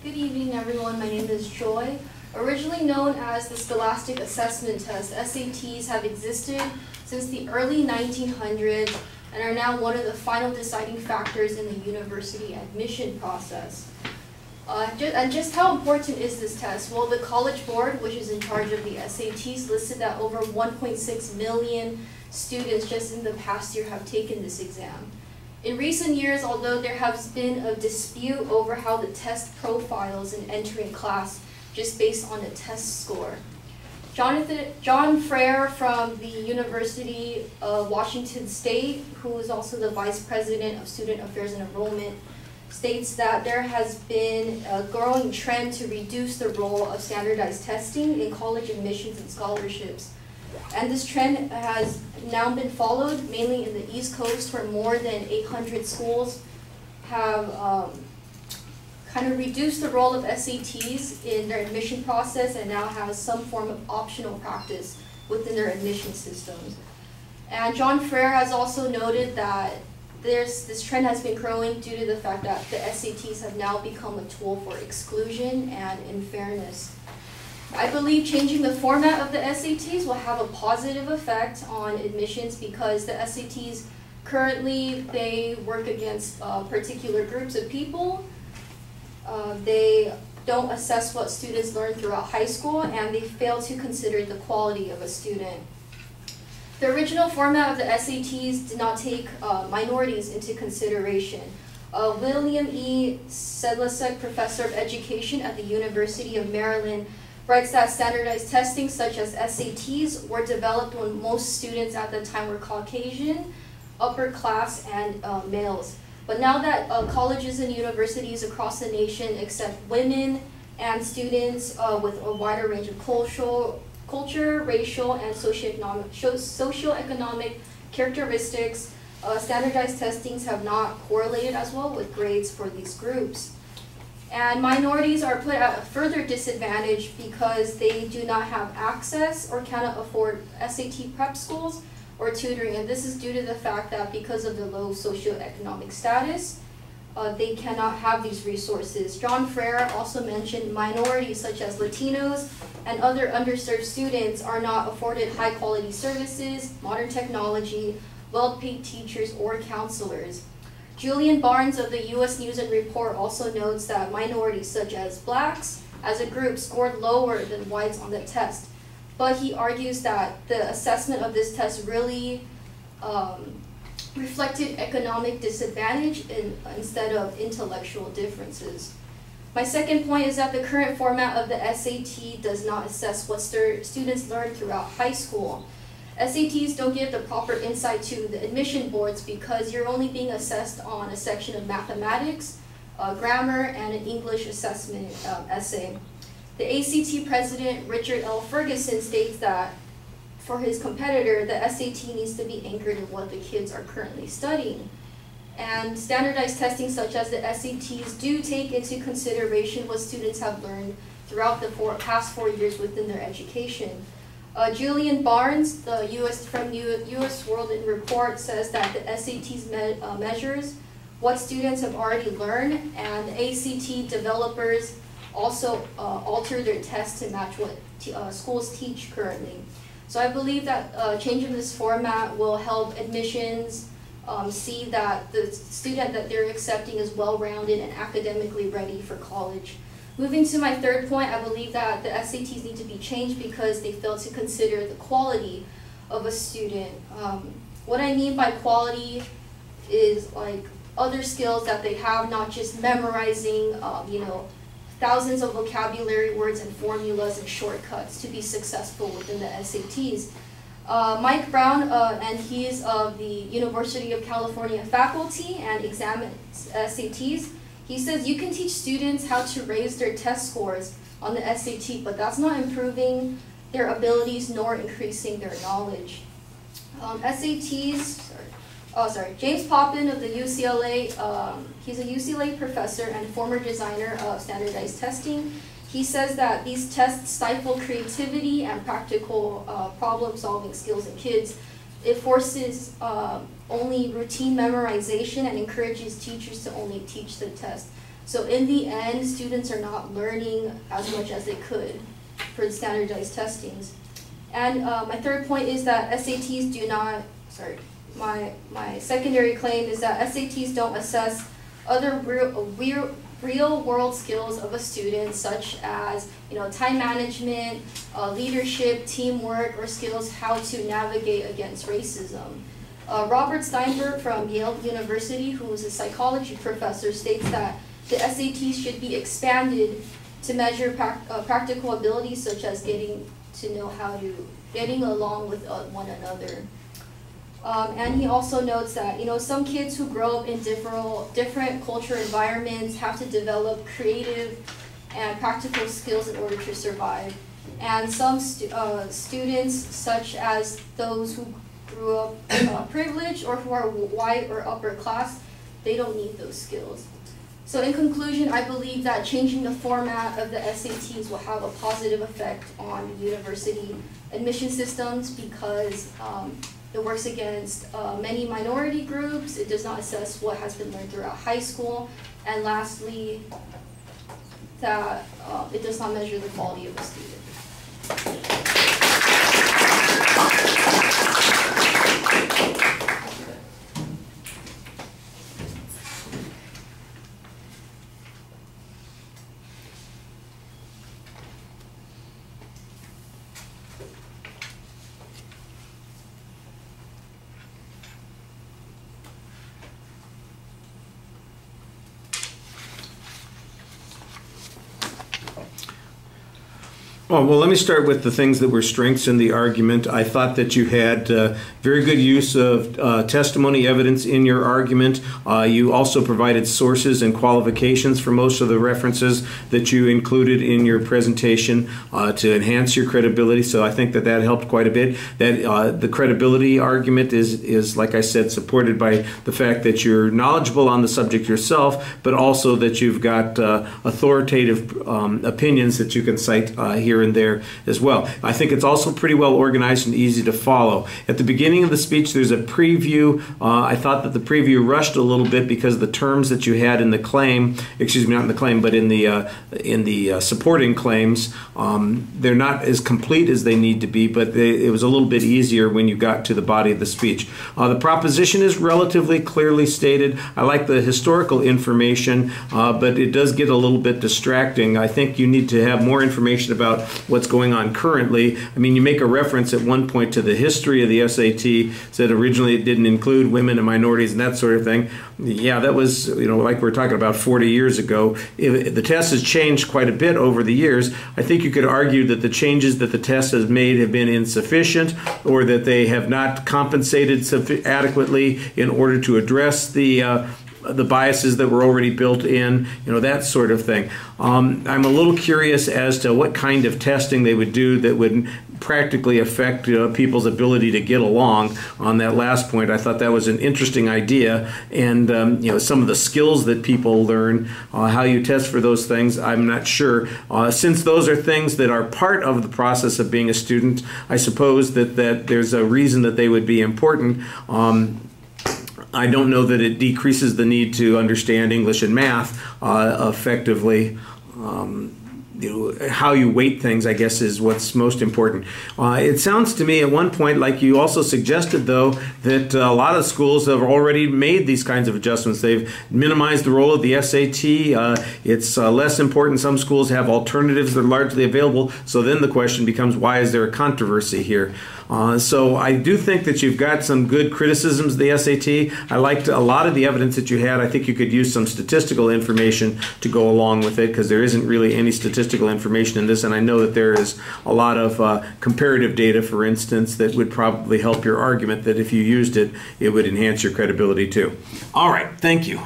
Good evening, everyone. My name is Joy. Originally known as the Scholastic Assessment Test, SATs have existed since the early 1900s and are now one of the final deciding factors in the university admission process. And just how important is this test? Well, the College Board, which is in charge of the SATs, listed that over 1.6 million students just in the past year have taken this exam. In recent years, although there has been a dispute over how the test profiles an entering class just based on a test score. John Frere from the University of Washington State, who is also the Vice President of Student Affairs and Enrollment, states that there has been a growing trend to reduce the role of standardized testing in college admissions and scholarships. And this trend has now been followed mainly in the East Coast, where more than 800 schools have kind of reduced the role of SATs in their admission process and now has some form of optional practice within their admission systems. And John Frere has also noted that this trend has been growing due to the fact that the SATs have now become a tool for exclusion and unfairness. I believe changing the format of the SATs will have a positive effect on admissions because the SATs currently, they work against particular groups of people. They don't assess what students learn throughout high school, and they fail to consider the quality of a student. The original format of the SATs did not take minorities into consideration. William E. Sedlacek, professor of education at the University of Maryland, writes that standardized testing such as SATs were developed when most students at the time were Caucasian, upper class, and males. But now that colleges and universities across the nation accept women and students with a wider range of culture, racial, and socioeconomic characteristics, standardized testings have not correlated as well with grades for these groups. And minorities are put at a further disadvantage because they do not have access or cannot afford SAT prep schools or tutoring. And this is due to the fact that because of the low socioeconomic status, they cannot have these resources. John Frere also mentioned minorities such as Latinos and other underserved students are not afforded high quality services, modern technology, well-paid teachers, or counselors. Julian Barnes of the U.S. News and Report also notes that minorities such as blacks as a group scored lower than whites on the test. But he argues that the assessment of this test really reflected economic disadvantage instead of intellectual differences. My second point is that the current format of the SAT does not assess what students learn throughout high school. SATs don't give the proper insight to the admission boards because you're only being assessed on a section of mathematics, grammar, and an English assessment essay. The ACT president, Richard L. Ferguson, states that for his competitor, the SAT needs to be anchored in what the kids are currently studying. And standardized testing such as the SATs do take into consideration what students have learned throughout the past 4 years within their education. Julian Barnes, the U.S. World in Report, says that the SATs measures what students have already learned, and ACT developers also alter their tests to match what schools teach currently. So I believe that changing this format will help admissions see that the student that they're accepting is well-rounded and academically ready for college. Moving to my third point, I believe that the SATs need to be changed because they fail to consider the quality of a student. What I mean by quality is like other skills that they have, not just memorizing, thousands of vocabulary words and formulas and shortcuts to be successful within the SATs. Mike Brown, and he is of the University of California faculty and examines SATs. He says you can teach students how to raise their test scores on the SAT, but that's not improving their abilities nor increasing their knowledge. James Poppin of the UCLA, he's a UCLA professor and former designer of standardized testing. He says that these tests stifle creativity and practical problem-solving skills in kids. It forces only routine memorization and encourages teachers to only teach the test. So in the end, students are not learning as much as they could for the standardized testings. And my third point is that SATs do not, my secondary claim is that SATs don't assess other real world skills of a student, such as time management, leadership, teamwork, or skills how to navigate against racism. Robert Steinberg from Yale University, who is a psychology professor, states that the SATs should be expanded to measure practical abilities, such as getting along with one another. And he also notes that some kids who grow up in different cultural environments have to develop creative and practical skills in order to survive. And some students, such as those who grew up privileged or who are white or upper class, they don't need those skills. So in conclusion, I believe that changing the format of the SATs will have a positive effect on university admission systems because it works against many minority groups. It does not assess what has been learned throughout high school. And lastly, that it does not measure the quality of a student. Oh, well, let me start with the things that were strengths in the argument. I thought that you had very good use of testimony evidence in your argument. You also provided sources and qualifications for most of the references that you included in your presentation to enhance your credibility, so I think that that helped quite a bit. That the credibility argument is, like I said, supported by the fact that you're knowledgeable on the subject yourself, but also that you've got authoritative opinions that you can cite here and there as well. I think it's also pretty well organized and easy to follow. At the beginning of the speech, there's a preview. I thought that the preview rushed a little bit because the terms that you had in the claim, excuse me, not in the claim, but in the supporting claims, they're not as complete as they need to be, but it was a little bit easier when you got to the body of the speech. The proposition is relatively clearly stated. I like the historical information, but it does get a little bit distracting. I think you need to have more information about what's going on currently. I mean, you make a reference at one point to the history of the SAT, said originally it didn't include women and minorities and that sort of thing. Yeah, that was, like we're talking about 40 years ago. The test has changed quite a bit over the years. I think you could argue that the changes that the test has made have been insufficient, or that they have not compensated adequately in order to address the biases that were already built in, that sort of thing. I'm a little curious as to what kind of testing they would do that would practically affect people's ability to get along. On that last point, I thought that was an interesting idea, and some of the skills that people learn, how you test for those things, I'm not sure. Since those are things that are part of the process of being a student, I suppose that there's a reason that they would be important. I don't know that it decreases the need to understand English and math effectively. How you weight things, I guess, is what's most important. It sounds to me at one point like you also suggested, though, that a lot of schools have already made these kinds of adjustments. They've minimized the role of the SAT. It's less important. Some schools have alternatives that are largely available. So then the question becomes, why is there a controversy here? So I do think that you've got some good criticisms of the SAT. I liked a lot of the evidence that you had. I think you could use some statistical information to go along with it, because there isn't really any statistical information in this, and I know that there is a lot of comparative data, for instance, that would probably help your argument that if you used it, it would enhance your credibility too. All right, thank you.